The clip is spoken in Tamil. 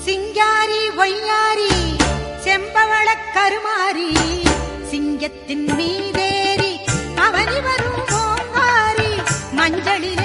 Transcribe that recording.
சிங்காரி ஒய்யாரி செம்பவள கருமாரி சிங்கத்தின் மீதேறி அவனி வரும் ஓங்காரி மஞ்சளிலே